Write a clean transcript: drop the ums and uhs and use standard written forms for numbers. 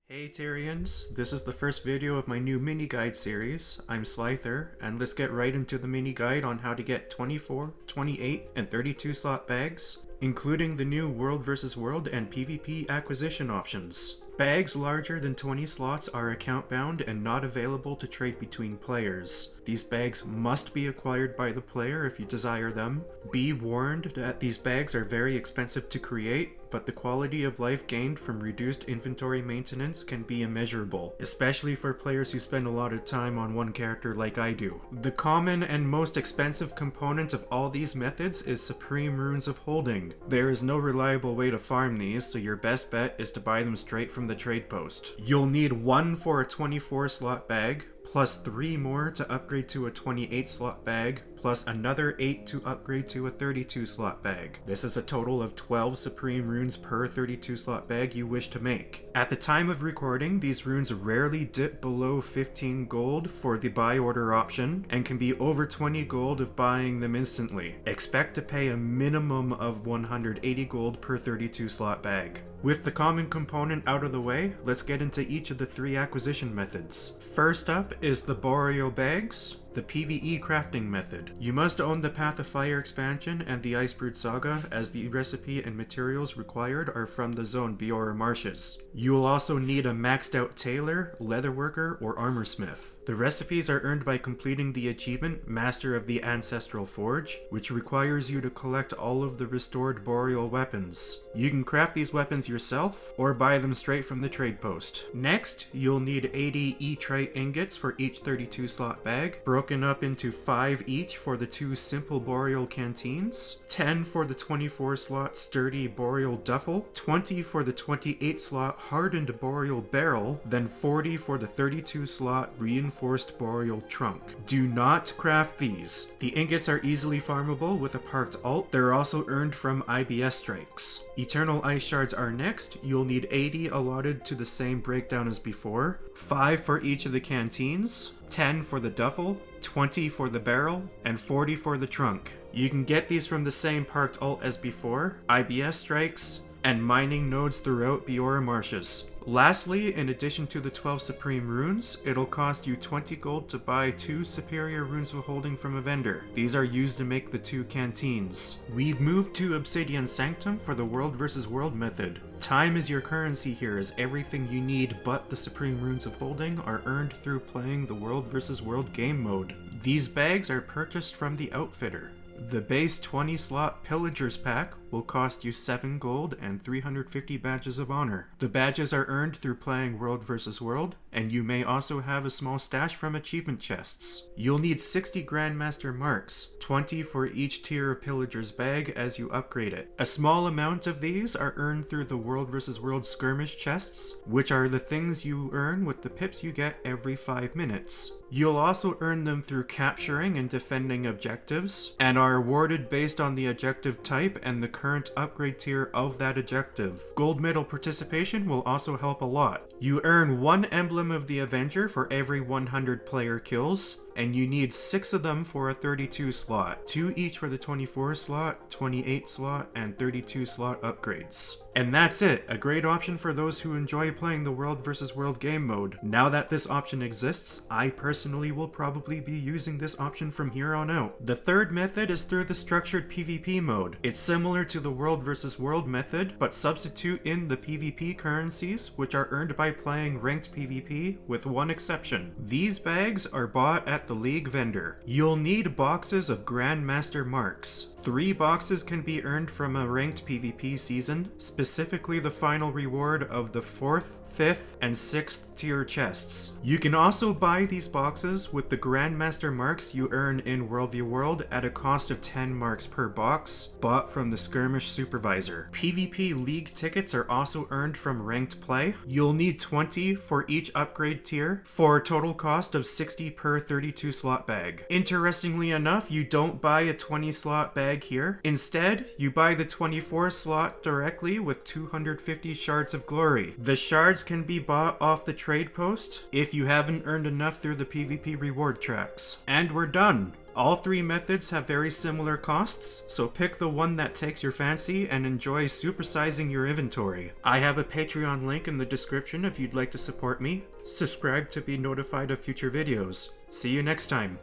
Hey Tyrians, this is the first video of my new mini guide series. I'm Slyther, and let's get right into the mini guide on how to get 24, 28, and 32 slot bags, including the new World vs. World and PvP acquisition options. Bags larger than 20 slots are account bound and not available to trade between players. These bags must be acquired by the player if you desire them. Be warned that these bags are very expensive to create, but the quality of life gained from reduced inventory maintenance can be immeasurable, especially for players who spend a lot of time on one character like I do. The common and most expensive component of all these methods is Supreme Runes of Holding. There is no reliable way to farm these, so your best bet is to buy them straight from the trade post. You'll need one for a 24 slot bag, plus 3 more to upgrade to a 28 slot bag, plus another 8 to upgrade to a 32 slot bag. This is a total of 12 Supreme Runes per 32 slot bag you wish to make. At the time of recording, these runes rarely dip below 15 gold for the buy order option, and can be over 20 gold if buying them instantly. Expect to pay a minimum of 180 gold per 32 slot bag. With the common component out of the way, let's get into each of the 3 acquisition methods. First up is the Boreal bags, the PvE crafting method. You must own the Path of Fire expansion and the Icebrood Saga, as the recipe and materials required are from the zone Boreal marshes. You will also need a maxed out tailor, leatherworker, or armorsmith. The recipes are earned by completing the achievement Master of the Ancestral Forge, which requires you to collect all of the restored Boreal weapons. You can craft these weapons yourself, or buy them straight from the trade post. Next, you'll need 80 E-Trite ingots for each 32 slot bag, broken up into 5 each for the 2 simple Boreal canteens, 10 for the 24 slot sturdy Boreal duffel, 20 for the 28 slot hardened Boreal barrel, then 40 for the 32 slot reinforced Boreal trunk. Do not craft these. The ingots are easily farmable with a parked alt. They're also earned from IBS strikes. Eternal Ice Shards are next. You'll need 80 allotted to the same breakdown as before, 5 for each of the canteens, 10 for the duffel, 20 for the barrel, and 40 for the trunk. You can get these from the same parked alt as before, IBS strikes, and mining nodes throughout Boreal marshes. Lastly, in addition to the 12 Supreme Runes, it'll cost you 20 gold to buy 2 Superior Runes of Holding from a vendor. These are used to make the 2 canteens. We've moved to Obsidian Sanctum for the World vs. World method. Time is your currency here, as everything you need but the Supreme Runes of Holding are earned through playing the World vs. World game mode. These bags are purchased from the outfitter. The base 20 slot Pillagers pack will cost you 7 gold and 350 badges of honor. The badges are earned through playing World vs. World, and you may also have a small stash from achievement chests. You'll need 60 Grandmaster marks, 20 for each tier of Pillager's bag as you upgrade it. A small amount of these are earned through the World vs. World skirmish chests, which are the things you earn with the pips you get every 5 minutes. You'll also earn them through capturing and defending objectives, and are awarded based on the objective type and the current upgrade tier of that objective. Gold medal participation will also help a lot. You earn 1 emblem of the Avenger for every 100 player kills, and you need 6 of them for a 32 slot, 2 each for the 24 slot, 28 slot, and 32 slot upgrades. And that's it, a great option for those who enjoy playing the World vs. World game mode. Now that this option exists, I personally will probably be using this option from here on out. The third method is through the structured PvP mode. It's similar to the World vs. World method, but substitute in the PvP currencies, which are earned by playing ranked PvP, with one exception. These bags are bought at the League vendor. You'll need boxes of Grandmaster marks. 3 boxes can be earned from a ranked PvP season, specifically the final reward of the 4th, 5th, and 6th tier chests. You can also buy these boxes with the Grandmaster marks you earn in World v World at a cost of 10 marks per box, bought from the Skirmish Supervisor. PvP League tickets are also earned from ranked play. You'll need 20 for each upgrade tier, for a total cost of 60 per 32 slot bag. Interestingly enough, you don't buy a 20 slot bag here. Instead, you buy the 24 slot directly with 250 shards of glory. The shards can be bought off the trade post if you haven't earned enough through the PvP reward tracks. And we're done! All three methods have very similar costs, so pick the one that takes your fancy and enjoy supersizing your inventory. I have a Patreon link in the description if you'd like to support me. Subscribe to be notified of future videos. See you next time.